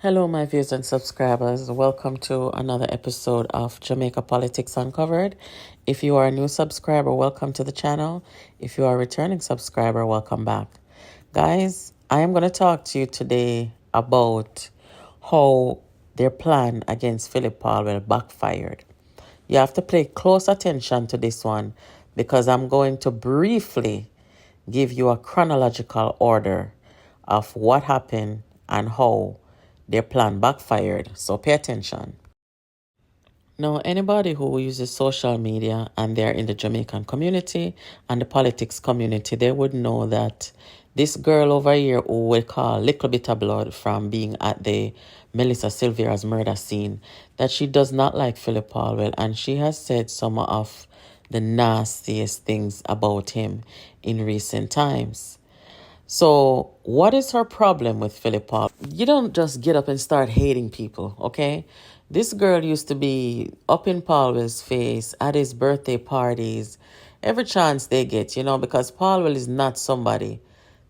Hello, my viewers and subscribers. Welcome to another episode of Jamaica Politics Uncovered. If you are a new subscriber, welcome to the channel. If you are a returning subscriber, welcome back. Guys, I am going to talk to you today about how their plan against Philip Paulwell backfired. You have to pay close attention to this one because I'm going to briefly give you a chronological order of what happened and how their plan backfired. So pay attention. Now, anybody who uses social media and they're in the Jamaican community and the politics community, they would know that this girl over here who we call Liita Blood from being at the Melissa Silvera's murder scene, that she does not like Philip Paulwell, and she has said some of the nastiest things about him in recent times. So what is her problem with Philip Paul? You don't just get up and start hating people, okay? This girl used to be up in Paulwell's face at his birthday parties, every chance they get, because Paulwell is not somebody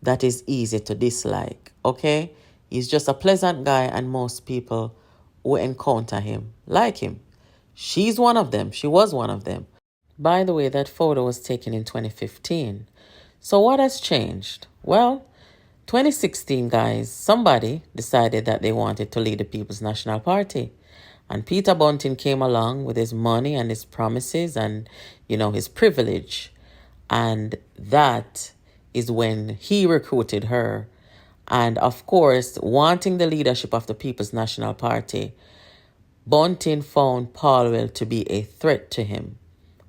that is easy to dislike, okay? He's just a pleasant guy, and most people who encounter him like him. She's one of them. She was one of them. By the way, that photo was taken in 2015. So what has changed? Well, 2016, guys, somebody decided that they wanted to lead the People's National Party. And Peter Bunting came along with his money and his promises and, his privilege. And that is when he recruited her. And of course, wanting the leadership of the People's National Party, Bunting found Paulwell to be a threat to him.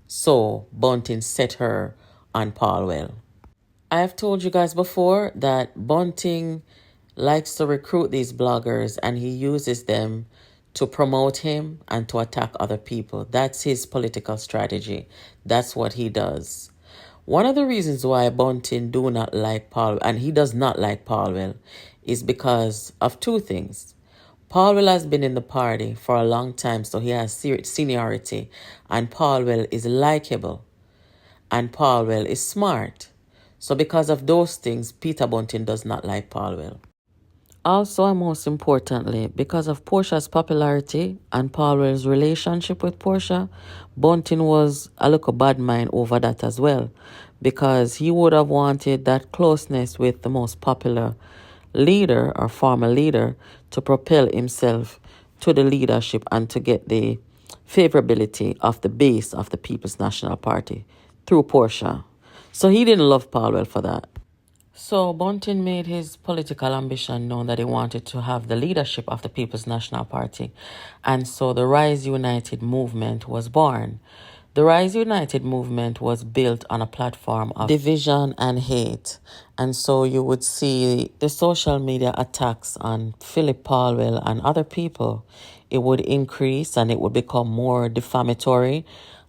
So Bunting set her on Paulwell. I have told you guys before that Bunting likes to recruit these bloggers and he uses them to promote him and to attack other people. That's his political strategy. That's what he does. One of the reasons why Bunting do not like Paulwell, and he does not like Paulwell, is because of two things. Paulwell has been in the party for a long time, so he has seniority, and Paulwell is likable, and Paulwell is smart. So because of those things, Peter Bunting does not like Paulwell. Also, and most importantly, because of Portia's popularity and Paulwell's relationship with Portia, Bunting was a little bad mind over that as well, because he would have wanted that closeness with the most popular leader or former leader to propel himself to the leadership and to get the favorability of the base of the People's National Party through Portia. So he didn't love Paulwell for that. So Bunting made his political ambition known that he wanted to have the leadership of the People's National Party. And so the Rise United movement was born. The Rise United movement was built on a platform of division and hate. And so you would see the social media attacks on Philip Paulwell and other people. It would increase and it would become more defamatory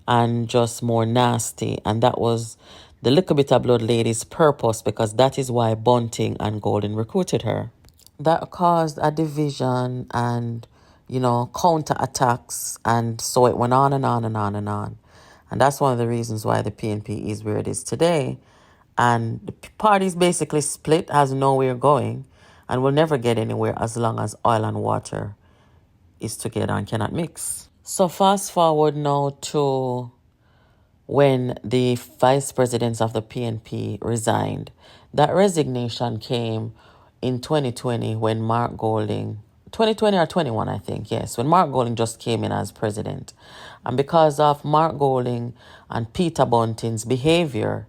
and just more nasty. And that was the Liita Blood lady's purpose, because that is why Bunting and Golden recruited her. That caused a division and, counter-attacks. And so it went on and on and on and on. And that's one of the reasons why the PNP is where it is today. And the party's basically split, has nowhere going, and will never get anywhere as long as oil and water is together and cannot mix. So fast forward now to when the vice presidents of the PNP resigned. That resignation came in 2020 when Mark Golding, 2020 or 21, I think, yes, when Mark Golding just came in as president. And because of Mark Golding and Peter Bunting's behavior,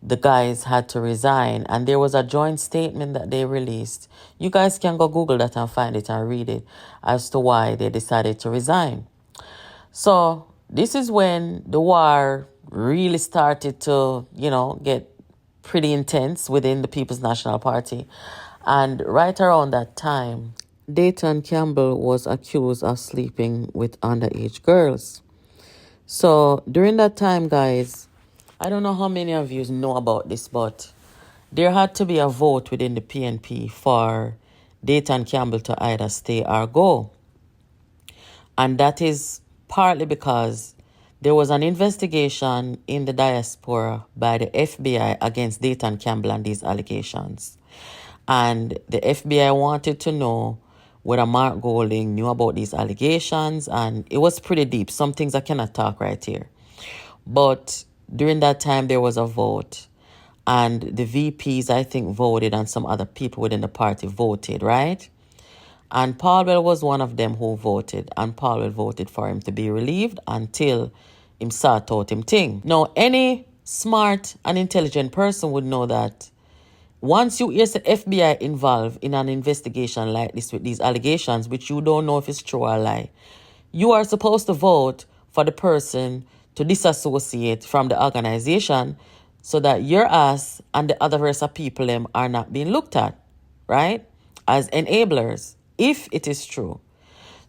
the guys had to resign, and there was a joint statement that they released. You guys can go Google that and find it and read it as to why they decided to resign. So this is when the war really started to, get pretty intense within the People's National Party. And right around that time, Dayan Campbell was accused of sleeping with underage girls. So during that time, guys, I don't know how many of you know about this, but there had to be a vote within the PNP for Dayan Campbell to either stay or go. And that is partly because there was an investigation in the diaspora by the FBI against Dayan Campbell and these allegations. And the FBI wanted to know whether Mark Golding knew about these allegations, and it was pretty deep. Some things I cannot talk right here. But during that time, there was a vote, and the VPs, I think, voted, and some other people within the party voted, right? And Paulwell was one of them who voted, and Paulwell voted for him to be relieved until him sort out him thing. Now, any smart and intelligent person would know that once you hear the FBI involved in an investigation like this with these allegations, which you don't know if it's true or lie, you are supposed to vote for the person to disassociate from the organization so that your ass and the other rest of people them are not being looked at, right? As enablers, if it is true.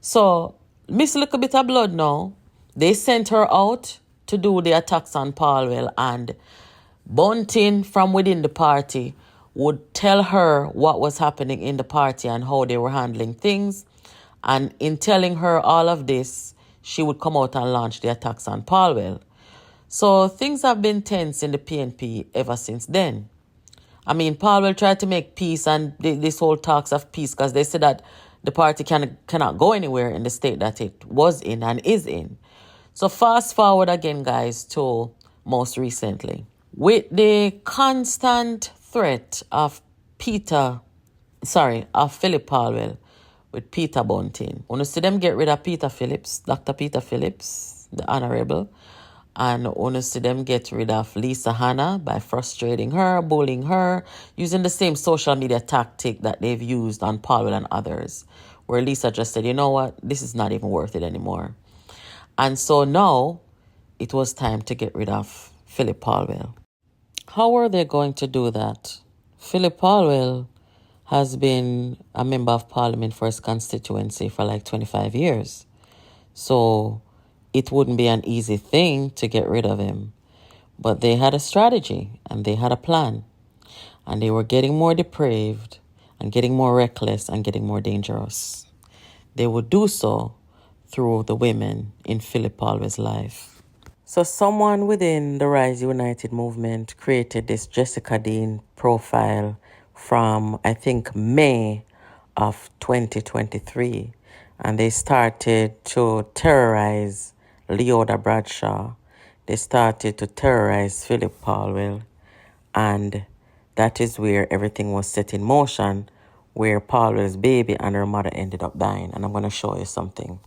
So, Miss Little Bit of Blood now, they sent her out to do the attacks on Paulwell, and Bunting from within the party would tell her what was happening in the party and how they were handling things. And in telling her all of this, she would come out and launch the attacks on Paulwell. So things have been tense in the PNP ever since then. I mean, Paulwell tried to make peace, and this whole talks of peace, because they said that the party cannot go anywhere in the state that it was in and is in. So fast forward again, guys, to most recently. With the constant threat of Philip Paulwell with Peter Bunting. Want to see them get rid of Peter Phillips, Dr. Peter Phillips, the Honorable, and want to see them get rid of Lisa Hanna by frustrating her, bullying her, using the same social media tactic that they've used on Paulwell and others, where Lisa just said, you know what, this is not even worth it anymore. And so now it was time to get rid of Philip Paulwell. How are they going to do that? Philip Paulwell has been a member of parliament for his constituency for like 25 years. So it wouldn't be an easy thing to get rid of him. But they had a strategy and they had a plan. And they were getting more depraved and getting more reckless and getting more dangerous. They would do so through the women in Philip Paulwell's life. So someone within the Rise United movement created this Jessica Dean profile from, I think, May of 2023. And they started to terrorize Liita Bradshaw. They started to terrorize Philip Paulwell. And that is where everything was set in motion, where Paulwell's baby and her mother ended up dying. And I'm going to show you something.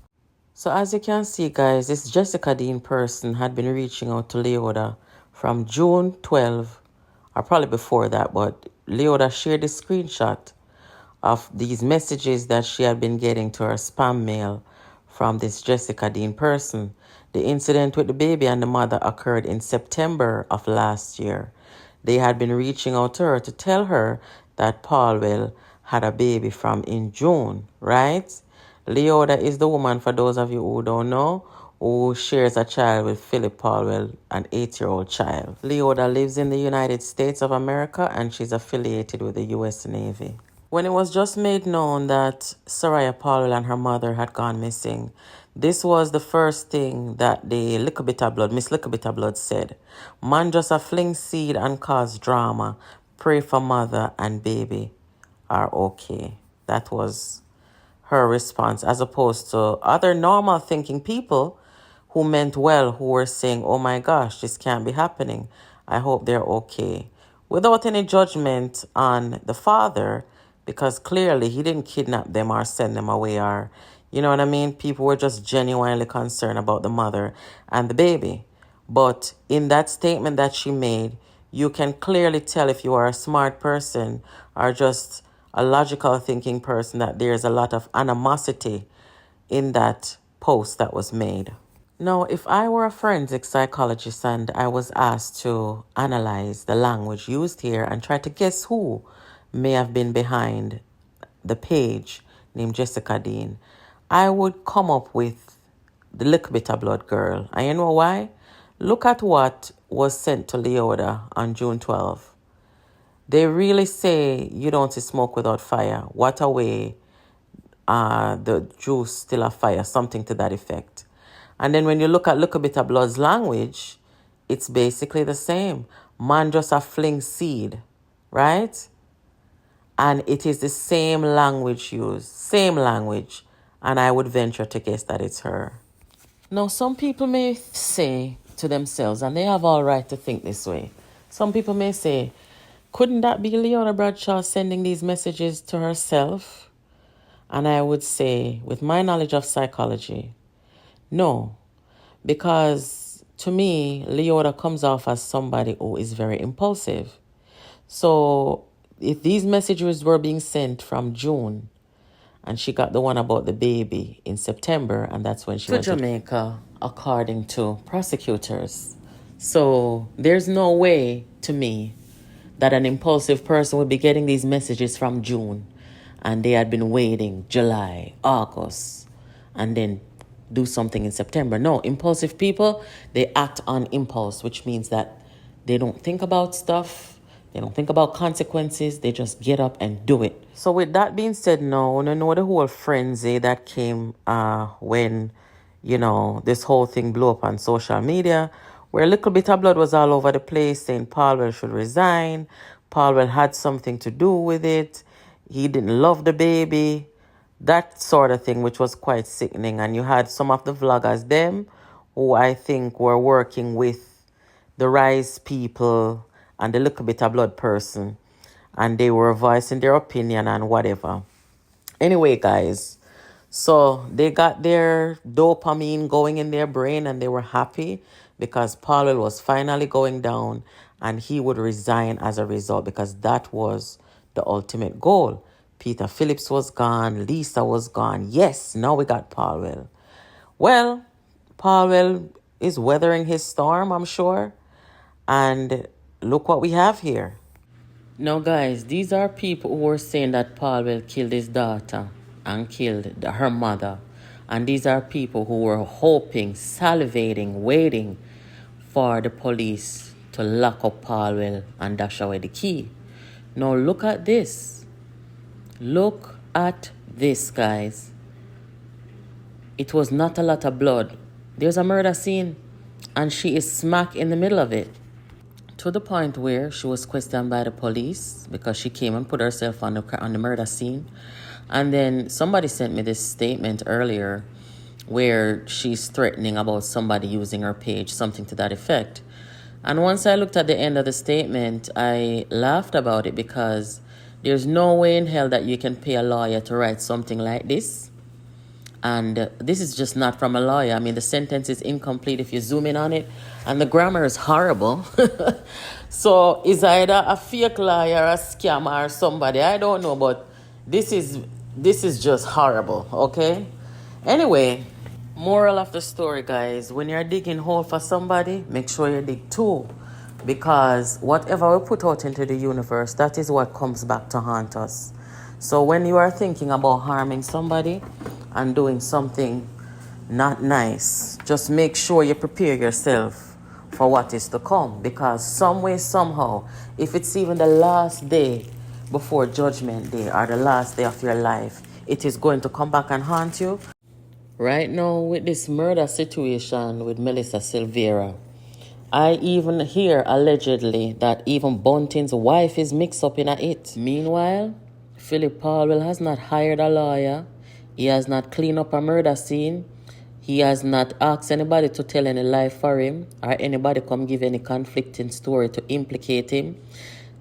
So as you can see, guys, this Jessica Dean person had been reaching out to Liita from June 12, or probably before that, but Liita shared a screenshot of these messages that she had been getting to her spam mail from this Jessica Dean person. The incident with the baby and the mother occurred in September of last year. They had been reaching out to her to tell her that Paulwell had a baby from in June, right? Liita is the woman, for those of you who don't know, who shares a child with Philip Paulwell, an 8-year-old child. Liita lives in the United States of America, and she's affiliated with the U.S. Navy. When it was just made known that Soraya Paulwell and her mother had gone missing, this was the first thing that the Miss Little Bit of Blood said. Man just a fling seed and cause drama. Pray for mother and baby are okay. That was her response, as opposed to other normal thinking people who meant well, who were saying, oh my gosh, this can't be happening. I hope they're okay. Without any judgment on the father, because clearly he didn't kidnap them or send them away, or, you know what I mean? People were just genuinely concerned about the mother and the baby. But in that statement that she made, you can clearly tell, if you are a smart person or just a logical thinking person, that there's a lot of animosity in that post that was made. Now, if I were a forensic psychologist and I was asked to analyze the language used here and try to guess who may have been behind the page named Jessica Dean, I would come up with the Little Bit of Blood girl. And you know why? Look at what was sent to Liita on June 12th. They really say you don't see smoke without fire. What a way the juice still a fire, something to that effect. And then when you look at Little Bit of Blood's language, it's basically the same. Man just a fling seed, right? And it is the same language used, same language. And I would venture to guess that it's her. Now, some people may say to themselves, and they have all right to think this way. Some people may say, couldn't that be Leona Bradshaw sending these messages to herself? And I would say, with my knowledge of psychology, no. Because to me, Leona comes off as somebody who is very impulsive. So if these messages were being sent from June, and she got the one about the baby in September, and that's when she went to Jamaica, according to prosecutors. So there's no way, to me, that an impulsive person would be getting these messages from June, and they had been waiting July, August, and then do something in September. No, impulsive people, they act on impulse, which means that they don't think about stuff. They don't think about consequences. They just get up and do it. So with that being said, now, I know the whole frenzy that came when, this whole thing blew up on social media, where a little bit of blood was all over the place saying Paulwell should resign. Paulwell had something to do with it. He didn't love the baby. That sort of thing, which was quite sickening. And you had some of the vloggers, them, who I think were working with the Rise people and the little bit of blood person, and they were voicing their opinion and whatever. Anyway, guys, so they got their dopamine going in their brain, and they were happy because Paulwell was finally going down, and he would resign as a result, because that was the ultimate goal. Peter Phillips was gone, Lisa was gone. Yes, now we got Paulwell. Well, Paulwell is weathering his storm, I'm sure, and look what we have here. Now, guys, these are people who were saying that Paulwell killed his daughter and killed her mother. And these are people who were hoping, salivating, waiting for the police to lock up Paulwell and dash away the key. Now, look at this. Look at this, guys. It was not a lot of blood. There's a murder scene, and she is smack in the middle of it. To the point where she was questioned by the police because she came and put herself on the murder scene. And then somebody sent me this statement earlier where she's threatening about somebody using her page, something to that effect. And once I looked at the end of the statement, I laughed about it, because there's no way in hell that you can pay a lawyer to write something like this. And this is just not from a lawyer. I mean, the sentence is incomplete if you zoom in on it. And the grammar is horrible. So it's either a fake lawyer, a scammer, or somebody. I don't know, but this is just horrible, okay? Anyway, moral of the story, guys. When you're digging hole for somebody, make sure you dig two. Because whatever we put out into the universe, that is what comes back to haunt us. So when you are thinking about harming somebody and doing something not nice, just make sure you prepare yourself for what is to come. Because some way, somehow, if it's even the last day before Judgment Day or the last day of your life, it is going to come back and haunt you. Right now, with this murder situation with Melissa Silvera, I even hear allegedly that even Bunting's wife is mixed up in it. Meanwhile, Philip Paulwell has not hired a lawyer. He has not cleaned up a murder scene. He has not asked anybody to tell any lie for him or anybody come give any conflicting story to implicate him.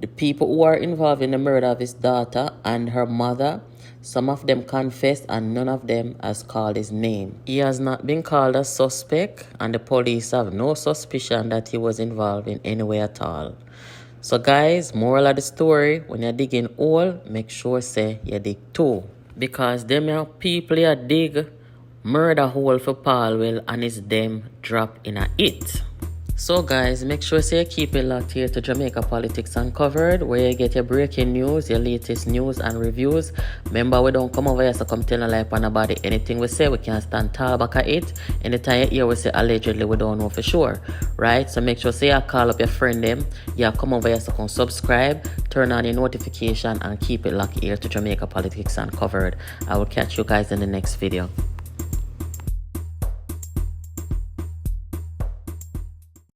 The people who are involved in the murder of his daughter and her mother, some of them confessed and none of them has called his name. He has not been called a suspect, and the police have no suspicion that he was involved in any way at all. So guys, moral of the story, when you're digging hole, make sure say you dig two. Because them are people you dig murder hole for Paulwell, and it's them drop in a it. So guys, make sure you keep it locked here to Jamaica Politics Uncovered, where you get your breaking news, your latest news and reviews. Remember, we don't come over here to come tell no lie on nobody. Anything we say, we can't stand tall back at it. Anytime you hear we say allegedly, we don't know for sure, right? So make sure you call up your friend them. You come over here to come subscribe, turn on your notification, and keep it locked here to Jamaica Politics Uncovered. I will catch you guys in the next video.